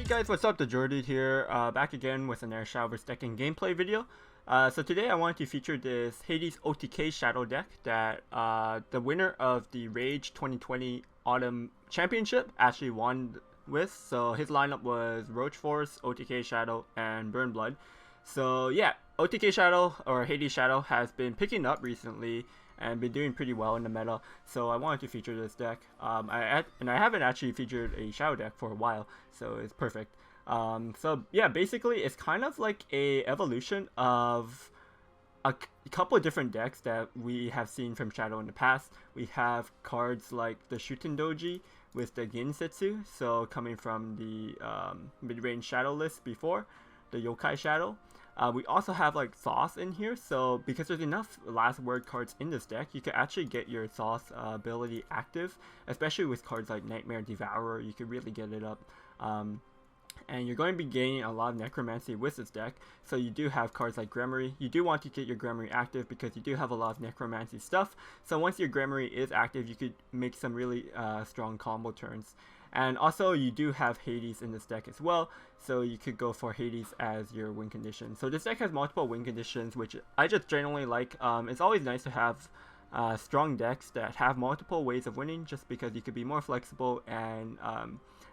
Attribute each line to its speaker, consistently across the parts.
Speaker 1: Hey guys, what's up? TheJordude here, back again with another Shadowverse decking gameplay video. So today I wanted to feature this Hades OTK Shadow deck that the winner of the Rage 2020 Autumn Championship actually won with. So his lineup was Roach Force, OTK Shadow, and Burn Blood. So yeah, OTK Shadow, or Hades Shadow, has been picking up recently and been doing pretty well in the meta, so I wanted to feature this deck. I haven't actually featured a Shadow deck for a while, so it's perfect. So yeah, basically it's kind of like a evolution of a couple of different decks that we have seen from Shadow in the past. We have cards like the Shuten Doji with the Ginsetsu, so coming from the mid-range Shadow list before, the Yokai Shadow. We also have like Thoth in here, so because there's enough last word cards in this deck, you can actually get your Thoth ability active, especially with cards like Nightmare Devourer. You can really get it up. And you're going to be gaining a lot of necromancy with this deck, so you do have cards like Gremory. You do want to get your Gremory active because you do have a lot of necromancy stuff, so once your Gremory is active, you could make some really strong combo turns. And also you do have Hades in this deck as well, so you could go for Hades as your win condition. So this deck has multiple win conditions, which I just generally like. It's always nice to have strong decks that have multiple ways of winning, just because you could be more flexible and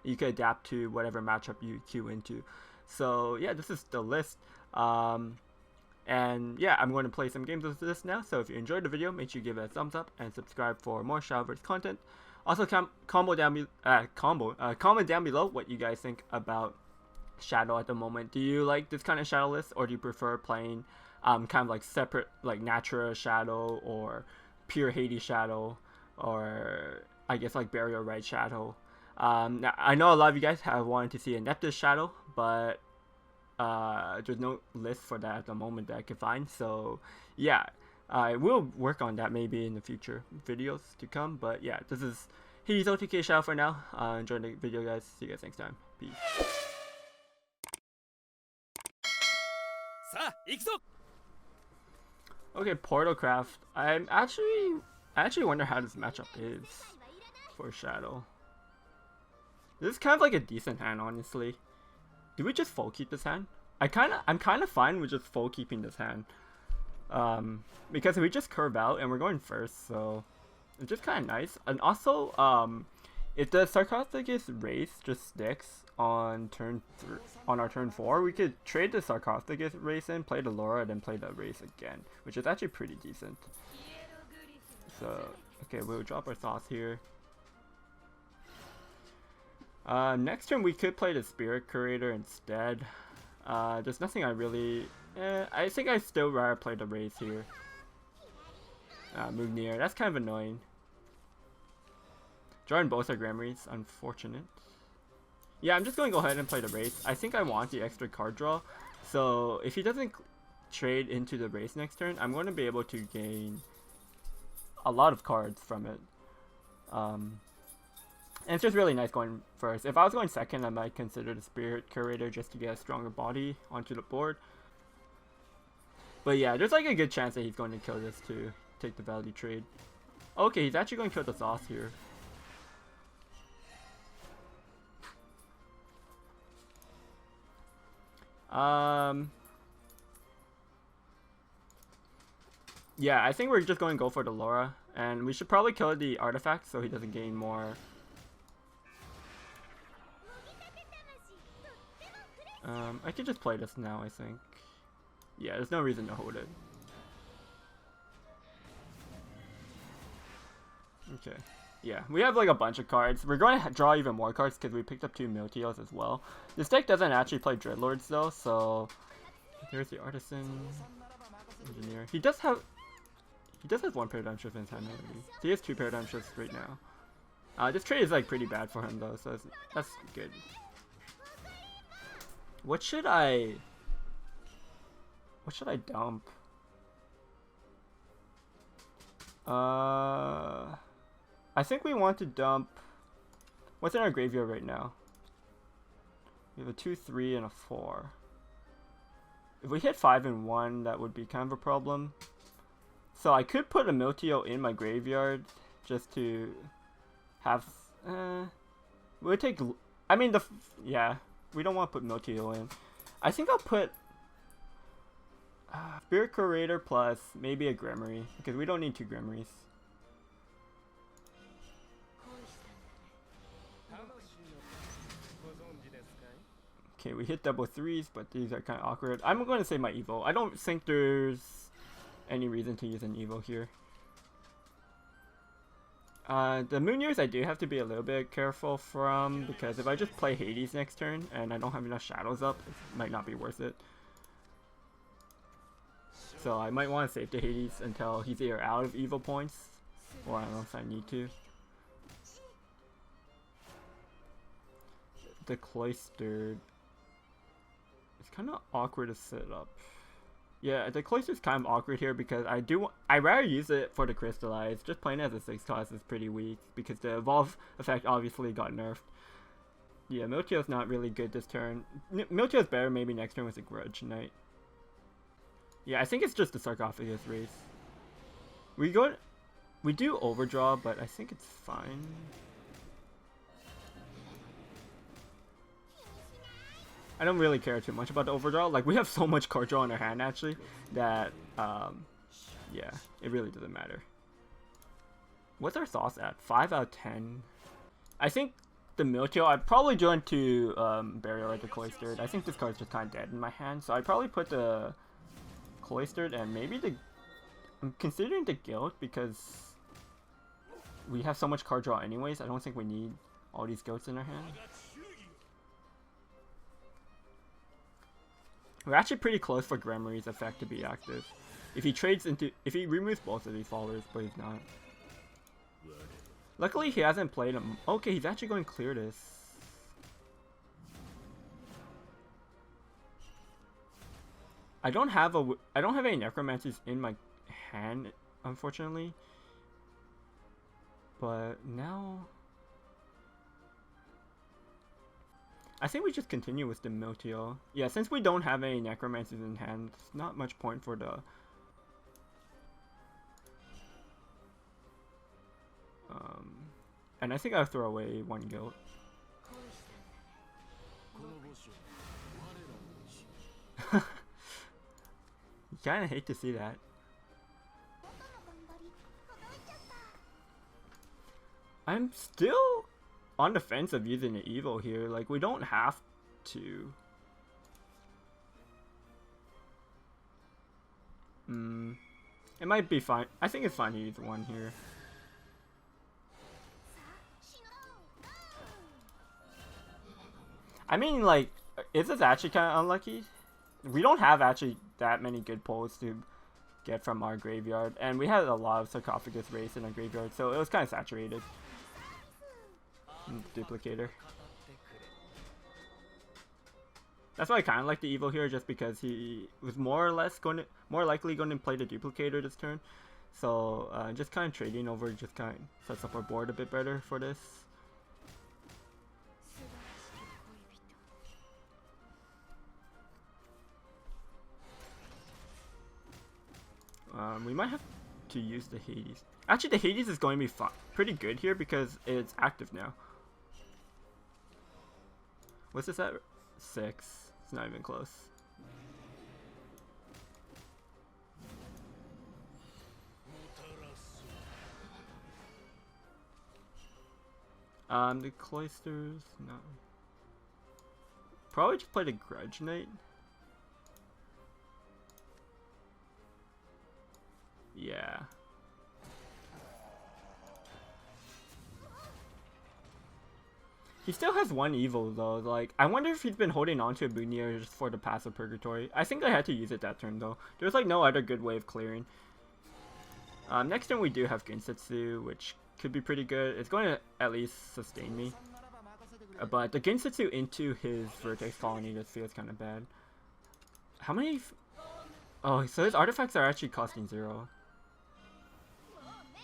Speaker 1: you can adapt to whatever matchup you queue into. So yeah, this is the list. And yeah, I'm going to play some games with this now, so if you enjoyed the video, make sure you give it a thumbs up and subscribe for more Shadowverse content. Also, comment down below what you guys think about Shadow at the moment. Do you like this kind of Shadow list, or do you prefer playing kind of like separate, like Natura Shadow, or pure Hades Shadow, or I guess like Burial Rite Shadow? Now, I know a lot of you guys have wanted to see a Neptus Shadow, but there's no list for that at the moment that I can find. So yeah, I will work on that maybe in the future videos to come. But yeah, this is Hades OTK Shadow for now. Enjoy the video, guys. See you guys next time. Peace. Okay, Portalcraft. I actually wonder how this matchup is for Shadow. This is kind of like a decent hand, honestly. Do we just full keep this hand? I'm kind of fine with just full keeping this hand. Because we just curve out and we're going first, so it's just kind of nice. And also, if the Sarcophagus race just sticks on our turn 4, we could trade the Sarcophagus race in, play the Laura, then play the race again, which is actually pretty decent. So okay, we'll drop our Thoth here. Next turn we could play the Spirit Curator instead. There's nothing I really... I think I still rather play the race here. Move near. That's kind of annoying. Drawing both our Gremorys. Unfortunate. Yeah, I'm just going to go ahead and play the race. I think I want the extra card draw. So if he doesn't trade into the race next turn, I'm going to be able to gain a lot of cards from it. And it's just really nice going first. If I was going second, I might consider the Spirit Curator just to get a stronger body onto the board. But yeah, there's like a good chance that he's going to kill this to take the value trade. Okay, he's actually going to kill the Thoth here. Yeah, I think we're just going to go for the Laura. And we should probably kill the artifact so he doesn't gain more. I could just play this now, I think. Yeah, there's no reason to hold it. Okay. Yeah, we have like a bunch of cards. We're going to draw even more cards because we picked up 2 Miltios as well. This deck doesn't actually play Dreadlords though, so... Here's the Artisan. Engineer. He does have 1 Paradigm Shift in his hand already. So he has 2 Paradigm Shifts right now. This trade is like pretty bad for him though, so that's good. What should I dump? I think we want to dump... What's in our graveyard right now? We have a 2, 3, and a 4. If we hit 5 and 1, that would be kind of a problem. So I could put a Miltio in my graveyard just to have... It would take... I mean, yeah. we don't want to put Miltio in. I think I'll put Spirit Curator plus maybe a Gremory, because we don't need 2 Gremories. Okay, we hit double 3s, but these are kind of awkward. I'm going to save my Evo. I don't think there's any reason to use an Evo here. The Moon Years I do have to be a little bit careful from, because if I just play Hades next turn and I don't have enough shadows up, it might not be worth it. So I might want to save the Hades until he's either out of Evo points, or I don't know if I need to. The Cloistered, it's kind of awkward to set up. Yeah, the Cloister is kind of awkward here because I rather use it for the Crystallize. Just playing as a 6 cost is pretty weak because the Evolve effect obviously got nerfed. Yeah, Miltio's not really good this turn. Miltio's better maybe next turn with a Grudge Knight. Yeah, I think it's just the Sarcophagus race. We do Overdraw, but I think it's fine. I don't really care too much about the Overdraw. Like, we have so much card draw in our hand, actually, that, yeah, it really doesn't matter. What's our Thoth at? 5 out of 10. I think the Miltio, I'd probably join to Burial like the Cloistered. I think this card's just kind of dead in my hand, so I'd probably put the Cloistered and maybe the... I'm considering the Guild because we have so much card draw anyways. I don't think we need all these Guilds in our hand. We're actually pretty close for Gremory's effect to be active. If he removes both of these followers, but he's not. Luckily he hasn't played him. Okay, he's actually going to clear this. I don't have any Necromancers in my hand, unfortunately. But now I think we just continue with the Miltio. Yeah, since we don't have any Necromancers in hand, it's not much point for the... and I think I'll throw away 1 Guild. You kinda hate to see that. I'm still on the fence of using the Evo here. Like, we don't have to. It might be fine. I think it's fine to use 1 here. I mean, like, is this actually kind of unlucky? We don't have actually that many good pulls to get from our graveyard, and we had a lot of Sarcophagus race in our graveyard, so it was kind of saturated. Duplicator. That's why I kind of like the Evo here, just because he was more likely going to play the Duplicator this turn. So just kind of trading over just kind of sets up our board a bit better for this. We might have to use the Hades. Actually, the Hades is going to be pretty good here because it's active now. What's this at? 6. It's not even close. The Cloisters, no. Probably just play the Grudge Knight. Yeah. He still has 1 Evo though. Like, I wonder if he's been holding on to a Boonier just for the passive Purgatory. I think I had to use it that turn though. There's like no other good way of clearing. Next turn we do have Gensetsu, which could be pretty good. It's going to at least sustain me. But the Gensetsu into his Vertex Colony just feels kind of bad. How many... Oh, so his artifacts are actually costing 0.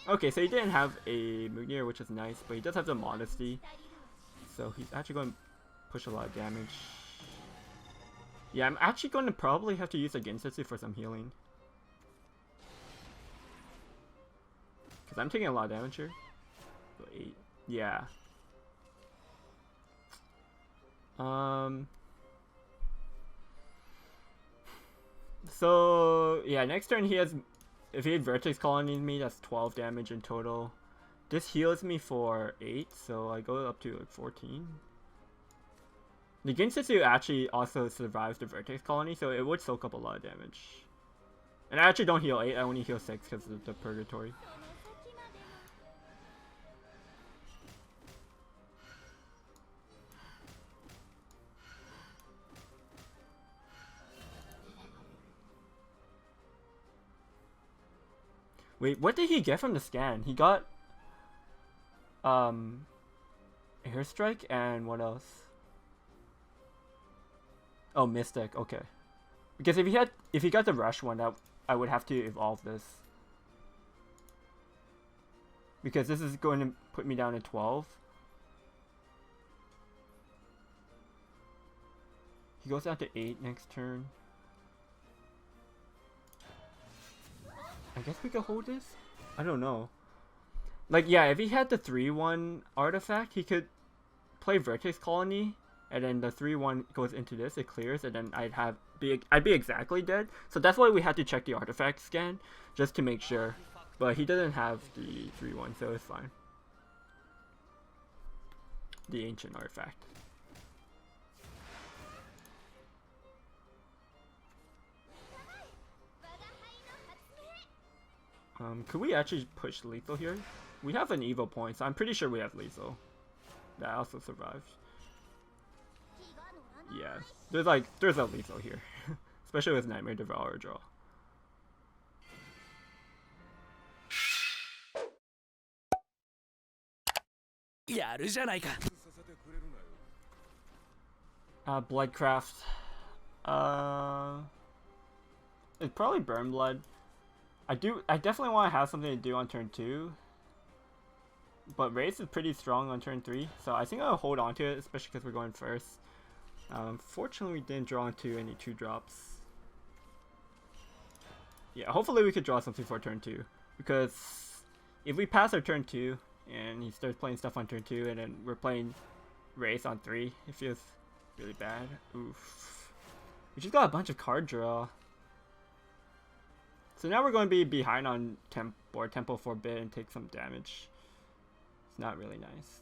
Speaker 1: Okay, so he didn't have a Moonier, which is nice, but he does have the Modesty. So he's actually going to push a lot of damage. Yeah, I'm actually going to probably have to use a Gensetsu for some healing. Because I'm taking a lot of damage here. So 8. Yeah. So yeah, next turn he has, if he had Vertex Colony me, that's 12 damage in total. This heals me for 8, so I go up to like 14. The Ginsetsu actually also survives the Vertex Colony, so it would soak up a lot of damage. And I actually don't heal 8, I only heal 6 because of the Purgatory. Wait, what did he get from the scan? He got Airstrike and what else? Oh, Mystic. Okay. Because if he got the Rush one, that I would have to evolve this. Because this is going to put me down to 12. He goes down to 8 next turn. I guess we could hold this? I don't know. Like, yeah, if he had the 3-1 artifact, he could play Vertex Colony, and then the 3-1 goes into this, it clears, and then I'd be exactly dead. So that's why we had to check the artifact scan, just to make sure. But he doesn't have the 3-1, so it's fine. The ancient artifact. Could we actually push lethal here? We have an evil point, so I'm pretty sure we have lethal. That also survives. Yeah, there's a lethal here. Especially with Nightmare Devourer draw. Bloodcraft. It's probably Burn Blood. I definitely want to have something to do on turn 2. But Race is pretty strong on turn 3, so I think I'll hold on to it, especially because we're going first. Fortunately, we didn't draw into any 2-drops. Yeah, hopefully we could draw something for turn 2. Because if we pass our turn 2, and he starts playing stuff on turn 2, and then we're playing Race on 3, it feels really bad. Oof. We just got a bunch of card draw. So now we're going to be behind on Tempo for a bit and take some damage. It's not really nice.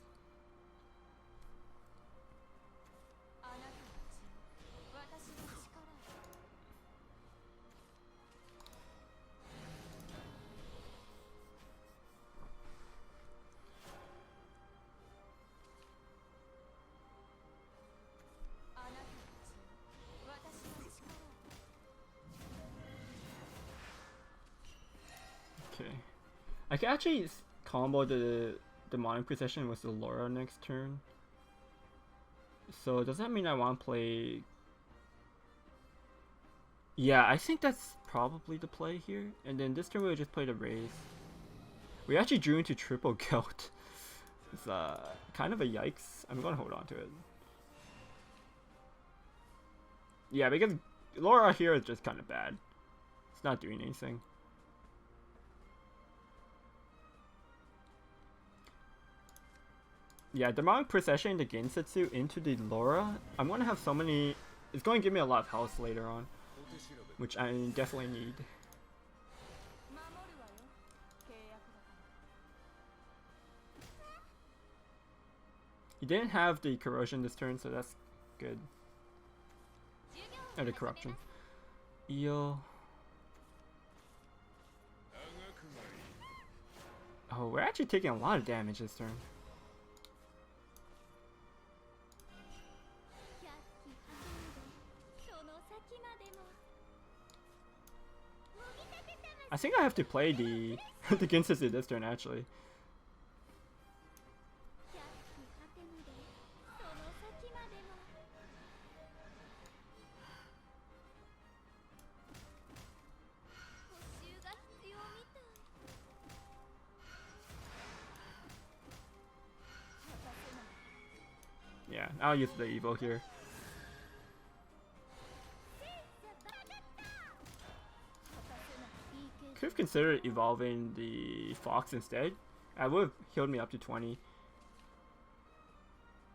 Speaker 1: Okay. I can actually combo the Demonic Possession with the Laura next turn. So does that mean I want to play... Yeah, I think that's probably the play here. And then this turn we'll just play the Raise. We actually drew into triple Gelt. It's kind of a yikes. I'm going to hold on to it. Yeah, because Laura here is just kind of bad. It's not doing anything. Yeah, Demonic Procession the Gensetsu into the Laura. I'm going to have so many... It's going to give me a lot of health later on, which I definitely need. He didn't have the Corrosion this turn, so that's good. Or the Corruption. Eel. Oh, we're actually taking a lot of damage this turn. I think I have to play the the Gensetsu this turn actually. Yeah, I'll use the Evo here. Could have considered evolving the Fox instead. I would have healed me up to 20.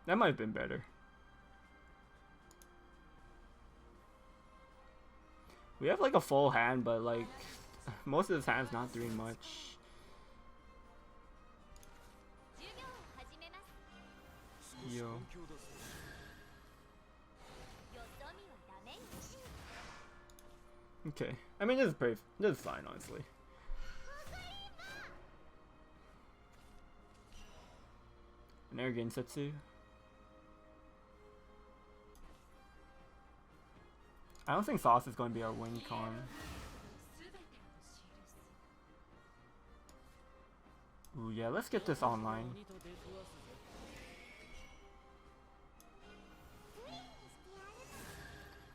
Speaker 1: That might have been better. We have like a full hand, but like most of this hand's not doing much. Yo. Okay. I mean, this is fine, honestly. An air Gensetsu. I don't think Thoth is going to be our win con. Ooh, yeah, let's get this online.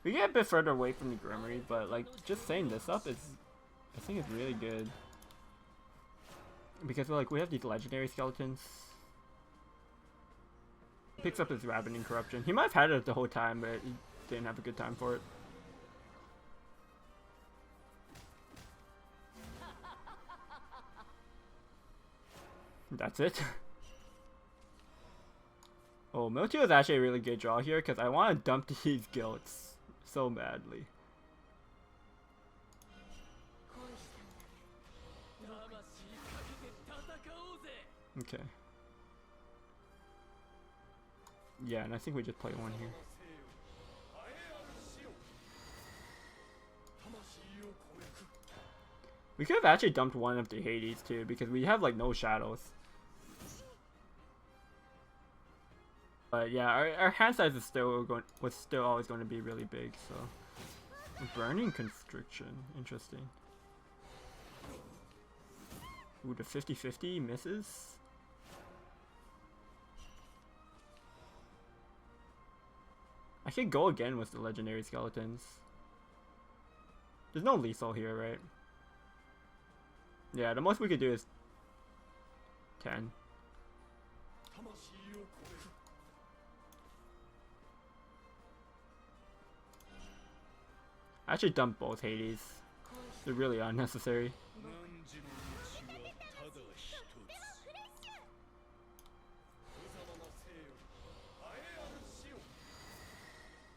Speaker 1: We get a bit further away from the Grimory, but like just setting this up is, I think, it's really good because like we have these legendary skeletons. Picks up his Ravening Corruption. He might have had it the whole time, but he didn't have a good time for it. That's it. Oh, Miltio is actually a really good draw here because I want to dump these guilds so badly. Okay. Yeah, and I think we just play one here. We could have actually dumped one of the Hades too because we have like no shadows. But yeah, our hand size is was still always going to be really big, so. Burning Constriction, interesting. Ooh, the 50-50 misses. I could go again with the legendary skeletons. There's no lethal here, right? Yeah, the most we could do is 10. I actually dumped both Hades. They're really unnecessary.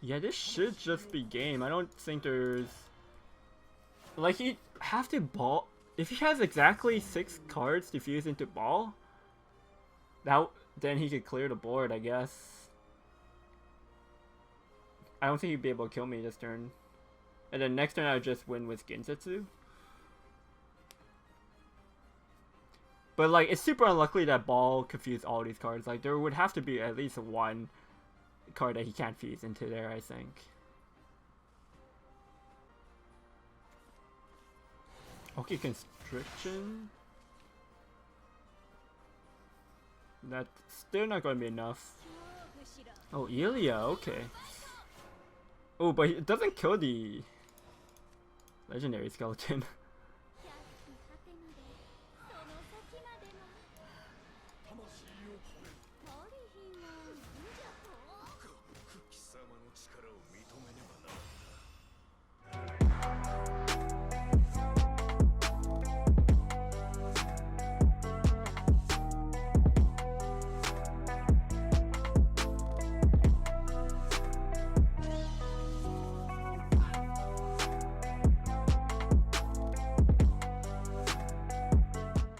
Speaker 1: Yeah, this should just be game. I don't think there's... Like, he'd have to ball... If he has exactly 6 cards to fuse into ball, then he could clear the board, I guess. I don't think he'd be able to kill me this turn. And then next turn I would just win with Gensetsu. But like, it's super unlikely that ball could fuse all these cards. Like, there would have to be at least one card that he can't fuse into there, I think. Okay, Constriction. That's still not going to be enough. Oh, Ilya, okay. Oh, but it doesn't kill the legendary skeleton.